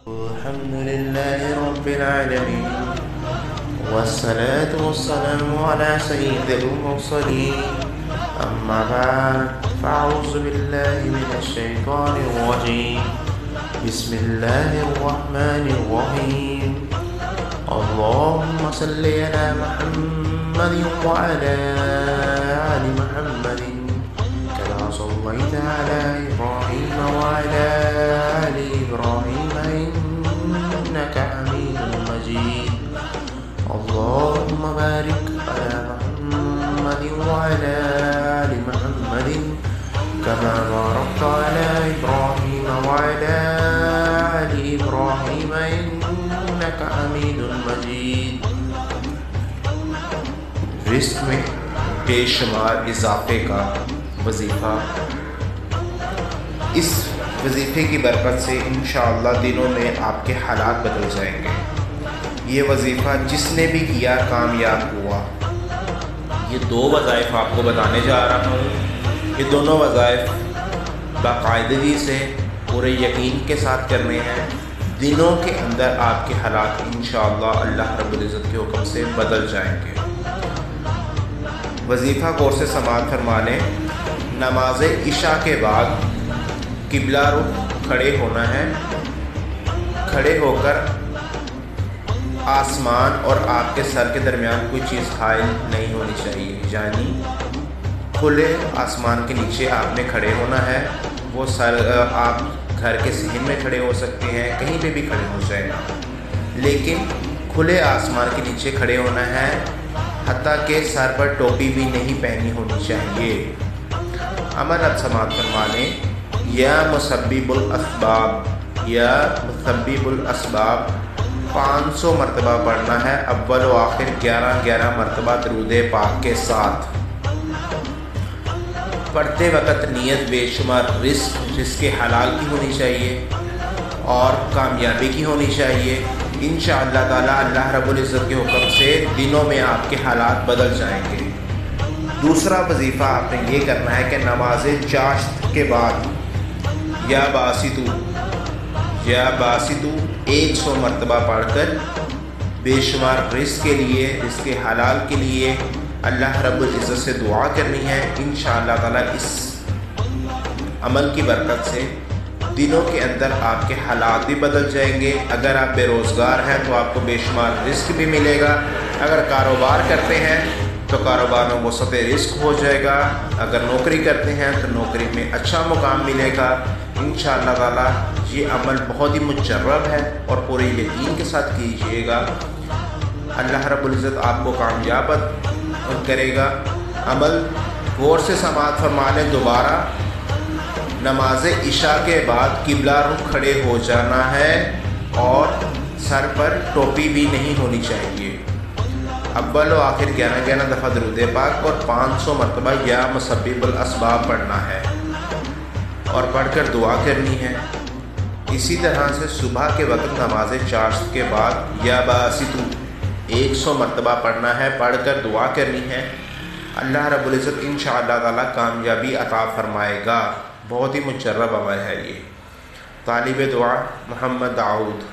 الحمد لله رب العالمين، والصلاة والسلام على سيد المرسلين. أما بعد، فأعوذ بالله من الشيطان الرجيم. بسم الله الرحمن الرحيم. اللهم صل على محمد وعلى آل محمد كما صليت على إبراهيم وعلى آل إبراهيم إنك حميد مجيد. اللهم بارك على محمد وعلى آل محمد كما باركت على إبراهيم وعلى آل إبراهيم إنك حميد مجيد. رزق میں بے شمار اضافے کا وظیفہ. اس وظیفے کی برکت سے انشاءاللہ دنوں میں آپ کے حالات بدل جائیں گے. یہ وظیفہ جس نے بھی کیا کامیاب ہوا. یہ 2 وظائف آپ کو بتانے جا رہا ہوں. یہ دونوں وظائف باقاعدگی سے پورے یقین کے ساتھ کرنے ہیں. دنوں کے اندر آپ کے حالات انشاءاللہ اللہ رب العزت کے حکم سے بدل جائیں گے. وظیفہ غور سے سماعت فرما لیں. نماز عشاء کے بعد قبلہ رخ کھڑے ہونا ہے. کھڑے ہو کر آسمان اور آپ کے سر کے درمیان کوئی چیز حائل نہیں ہونی چاہیے. یعنی کھلے آسمان کے نیچے آپ نے کھڑے ہونا ہے. وہ سر آپ گھر کے صحن میں کھڑے ہو سکتے ہیں, کہیں پہ بھی کھڑے ہو جائیں, لیکن کھلے آسمان کے نیچے کھڑے ہونا ہے. حتیٰ کہ سر پر ٹوپی بھی نہیں پہنی ہونی چاہیے. عمل اب سماعت فرما لیں. یا مسبب الاسباب, یا مسبب الاسباب 500 مرتبہ پڑھنا ہے. اول و آخر 11 مرتبہ درود پاک کے ساتھ. پڑھتے وقت نیت بے شمار رزق حلال کی ہونی چاہیے اور کامیابی کی ہونی چاہیے. انشاءاللہ تعالی اللہ رب العزت کے حکم سے دنوں میں آپ کے حالات بدل جائیں گے. دوسرا وظیفہ آپ نے یہ کرنا ہے کہ نماز چاشت کے بعد یا باسطو 100 مرتبہ پڑھ کر بے شمار رزق کے لیے, رزق حلال کے لیے اللہ رب العزت سے دعا کرنی ہے. انشاءاللہ تعالی اس عمل کی برکت سے دنوں کے اندر آپ کے حالات بھی بدل جائیں گے. اگر آپ بے روزگار ہیں تو آپ کو بے شمار رزق بھی ملے گا. اگر کاروبار کرتے ہیں تو کاروبار میں وسعت رزق ہو جائے گا. اگر نوکری کرتے ہیں تو نوکری میں اچھا مقام ملے گا. انشاءاللہ تعالی یہ عمل بہت ہی مجرب ہے اور پورے یقین کے ساتھ کیجیے گا. اللہ رب العزت آپ کو کامیاب کرے گا. عمل غور سے سماعت فرما لیں. دوبارہ نماز عشاء کے بعد قبلہ رخ کھڑے ہو جانا ہے اور سر پر ٹوپی بھی نہیں ہونی چاہیے. اول و آخر 11 دفعہ درود پاک اور 500 مرتبہ یا مسبب الاسباب پڑھنا ہے اور پڑھ کر دعا کرنی ہے. اسی طرح سے صبح کے وقت نماز چاشت کے بعد یا باسطو 100 مرتبہ پڑھنا ہے, پڑھ کر دعا کرنی ہے. اللہ رب العزت انشاءاللہ تعالی کامیابی عطا فرمائے گا. بہت ہی مجرب عمل ہے یہ. طالب دعا محمد داؤد.